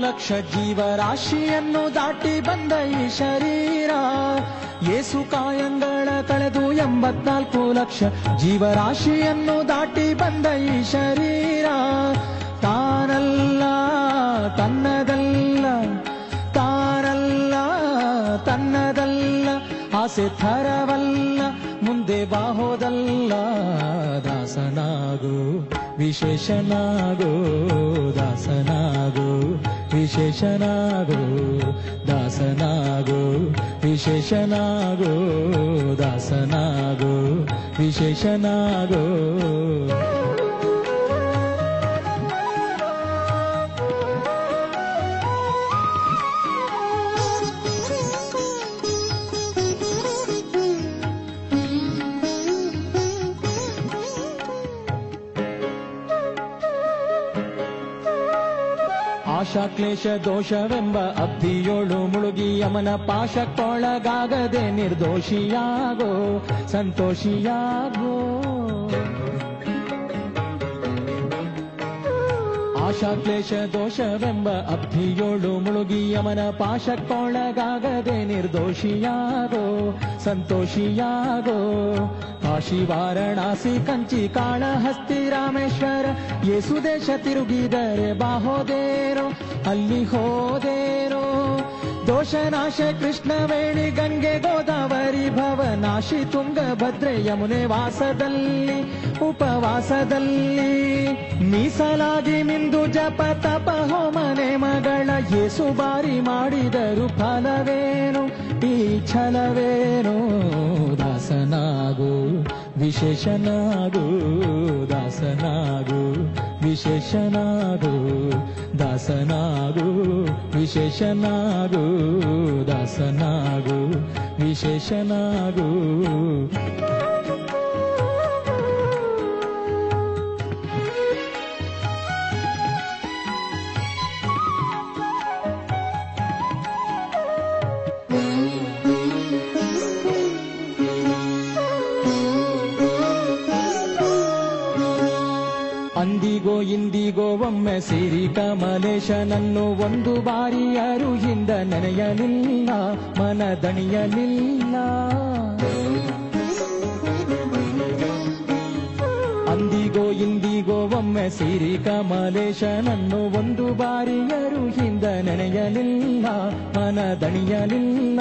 ಲಕ್ಷ ಜೀವರಾಶಿಯನ್ನು ದಾಟಿ ಬಂದ ಈ ಶರೀರ. ಯೇಸು ಕಾಯಂಗಳ ಕಳೆದು 84 ಲಕ್ಷ ಜೀವರಾಶಿಯನ್ನು ದಾಟಿ ಬಂದ ಈ ಶರೀರ. ತಾನಲ್ಲ ತನ್ನದಲ್ಲ, ತಾನಲ್ಲ ತನ್ನದಲ್ಲ, ಆಸೆ ಥರವಲ್ಲ, ಮುಂದೆ ಬಾಹೋದಲ್ಲ. ದಾಸನಾಗು ವಿಶೇಷನಾಗೋ, ದಾಸನಾಗೋ ವಿಶೇಷನಾಗೋ, ದಾಸನಾಗೋ ವಿಶೇಷನಾಗೋ, ದಾಸನಾಗೋ ವಿಶೇಷನಾಗೋ. ಆಶಾ ಕ್ಲೇಶ ದೋಷವೆಂಬ ಅಬ್ಧಿಯೋಳು ಮುಳುಗಿ ಯಮನ ಪಾಶಕ್ಕೊಳಗಾಗದೆ ನಿರ್ದೋಷಿಯಾಗೋ, ಸಂತೋಷಿಯಾಗೋ. ಆಶಾ ಕ್ಲೇಶ ದೋಷವೆಂಬ ಅಬ್ಧಿಯೋಳು ಮುಳುಗಿ ಯಮನ ಪಾಶಕ್ಕೊಳಗಾಗದೆ ನಿರ್ದೋಷಿಯಾಗೋ, ಸಂತೋಷಿಯಾಗೋ. ಕಾಶಿ ವಾರಣಾಸಿ ಕಂಚಿ ಕಾಳಹಸ್ತಿ ರಾಮೇಶ್ವರ ಯೇಸು ದೇಶ ತಿರುಗಿದರೆ ಬಾಹೋದೇರೋ, ಅಲ್ಲಿ ಹೋದೇರೋ. ದೋಷನಾಶ ಕೃಷ್ಣವೇಣಿ ಗಂಗೆ ಗೋದಾವರಿ ಭವನಾಶಿ ತುಂಗಭದ್ರೆ ಯಮುನೆ ವಾಸದಲ್ಲಿ ಉಪವಾಸದಲ್ಲಿ ಮೀಸಲಾಗಿ ಮಿಂದು ಜಪ ತಪ ಹೋಮನೆ ಮಗಳ ಯೇಸು ಬಾರಿ ಮಾಡಿದರು ಫಲವೇನು ಈ ಛಲವೇನು. ದಾಸನಾಗು ವಿಶೇಷನಾಗು, ದಾಸನಾಗು ವಿಶೇಷನಾಗು, ದಾಸನಾಗು ವಿಶೇಷನಾಗು, ದಾಸನಾಗು ವಿಶೇಷನಾಗು. ಅಂದಿಗೋ ಇಂದಿಗೋ ಒಮ್ಮೆ ಸಿರಿ ಕಮಲೇಶನನ್ನು ಒಂದು ಬಾರಿ ಯಾರು ಹಿಂದ ನೆನೆಯಲಿಲ್ಲ, ಮನದಣಿಯಲಿಲ್ಲ. ಅಂದಿಗೋ ಇಂದಿಗೋ ಒಮ್ಮೆ ಸಿರಿ ಕಮಲೇಶನನ್ನು ಒಂದು ಬಾರಿ ಯಾರು ಹಿಂದ ನೆನೆಯಲಿಲ್ಲ, ಮನದಣಿಯಲಿಲ್ಲ.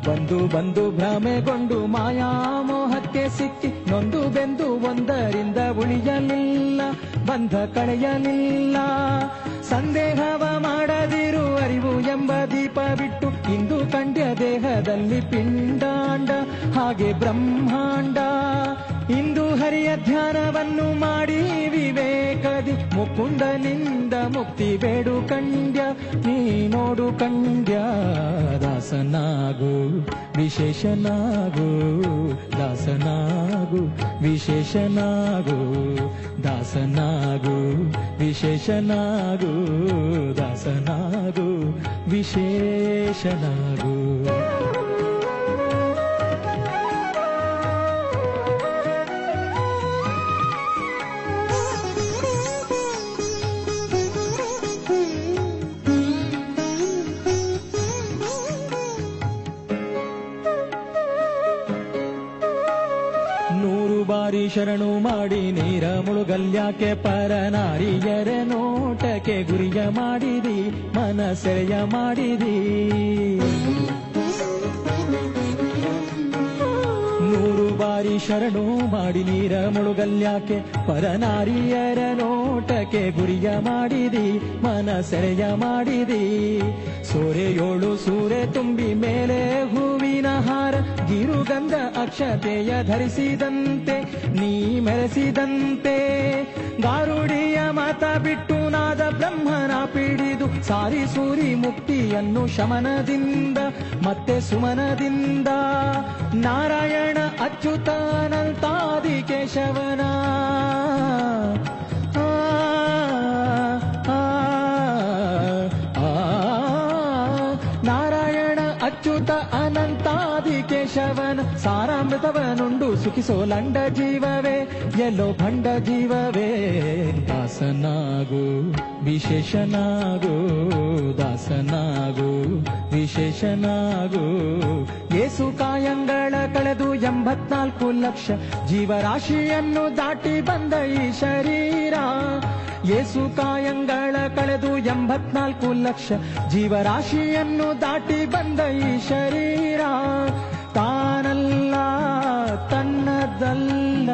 ಬಂದು ಬಂದು ಭ್ರಮೆಗೊಂಡು ಮಾಯಾಮೋಹಕ್ಕೆ ಸಿಕ್ಕಿ ನೊಂದು ಬೆಂದು ಒಂದರಿಂದ ಉಳಿಯಲಿಲ್ಲ, ಬಂಧ ಕಳೆಯಲಿಲ್ಲ. ಸಂದೇಹವ ಮಾಡದಿರು ಅರಿವು ಎಂಬ ದೀಪ ಬಿಟ್ಟು ಇಂದು ಕಂಡ್ಯ ದೇಹದಲ್ಲಿ ಪಿಂಡಾಂಡ ಹಾಗೆ ಬ್ರಹ್ಮಾಂಡ. ಇಂದು ಹರಿಯ ಧ್ಯಾನವನ್ನು ಮಾಡಿ ವಿವೇಕದಿ ಮುಕುಂದನಿಂದ ಮುಕ್ತಿ ಬೇಡು ಕಂಡ್ಯ, ನೀ ನೋಡು ಕಂಡ್ಯ. ದಾಸನಾಗು ವಿಶೇಷನಾಗು, ದಾಸನಾಗು ವಿಶೇಷನಾಗು, ದಾಸನಾಗು ವಿಶೇಷನಾಗು, ದಾಸನಾಗು ವಿಶೇಷನಾಗು. ಬಾರಿ ಶರಣು ಮಾಡಿ ನೀರ ಮುಳುಗಲ್ಯಾಕೆ ಪರನಾರಿಯರ ನೋಟಕ್ಕೆ ಗುರಿಯ ಮಾಡಿದಿ, ಮನಸೆರೆಯ ಮಾಡಿದಿ. ನೂರು ಬಾರಿ ಶರಣು ಮಾಡಿ ನೀರ ಮುಳುಗಲ್ಯಾಕೆ ಪರನಾರಿಯರ ನೋಟಕ್ಕೆ ಗುರಿಯ ಮಾಡಿದಿ, ಮನಸೆರೆಯ ಮಾಡಿದಿ. ಸೋರೆಯೋಳು ಸೂರೆ ತುಂಬಿ ಮೇಲೆ ಹೂವಿನ ಹಾರ ಗಿರುಗಂಧ ಅಕ್ಷತೆಯ ಧರಿಸಿದಂತೆ ನೀ ಮೆರೆಸಿದಂತೆ. ಗಾರುಡಿಯ ಮಾತ ಬಿಟ್ಟು ನಾದ ಬ್ರಹ್ಮನ ಪಿಡಿದು ಸಾರಿ ಸೂರಿ ಮುಕ್ತಿಯನ್ನು ಶಮನದಿಂದ ಮತ್ತೆ ಸುಮನದಿಂದ. ನಾರಾಯಣ ಅಚ್ಯುತಾನಂತಾದಿ ಕೇಶವನ ನಾರಾಯಣ ಅಚ್ಯುತ ಅನಂತಾದಿ ಕೇಶವನ ಸಾರಾಮೃತ ಶಾಶ್ವತವನುಂಡು ಸುಖಿಸೋಲಂಡ ಜೀವವೇ ಎಲ್ಲೋ ಭಂಡ ಜೀವವೇ ದಾಸನಾಗು ವಿಶೇಷನಾಗು ದಾಸನಾಗು ವಿಶೇಷನಾಗು ಯೇಸು ಕಾಯಂಗಳ ಕಳೆದು 84 ಲಕ್ಷ ಜೀವರಾಶಿಯನ್ನು ದಾಟಿ ಬಂದ ಈ ಶರೀರ ಯೇಸು ಕಾಯಂಗಳ ಕಳೆದು 84 ಲಕ್ಷ ಜೀವರಾಶಿಯನ್ನು ದಾಟಿ ಬಂದ ಈ ಶರೀರ ತಾನಲ್ಲ ತನ್ನದಲ್ಲ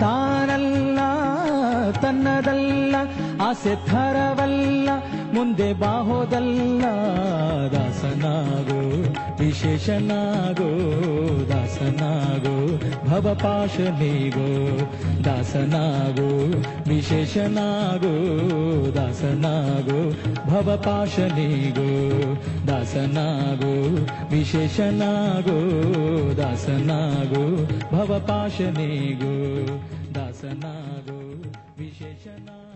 ತಾನಲ್ಲ ತನ್ನದಲ್ಲ ಆಸೆ ಥರವಲ್ಲ ಮುಂದೆ ಬಾಹೋದಲ್ಲ ದಾಸನಾಗೋ ವಿಶೇಷನಾಗೋ ದಾಸನಾಗೋ ಭವಪಾಶನಿಗೋ ದಾಸನಾಗೋ ವಿಶೇಷನಾಗೋ ದಾಸನಾಗೋ ಭವಪಾಶನಿಗೋ ದಾಸನಾಗೋ ವಿಶೇಷನಾಗೋ ದಾಸನಾಗೋ ಭವಪಾಶನಿಗೋ ದಾಸನಾಗೋ ವಿಶೇಷನಾಗೋ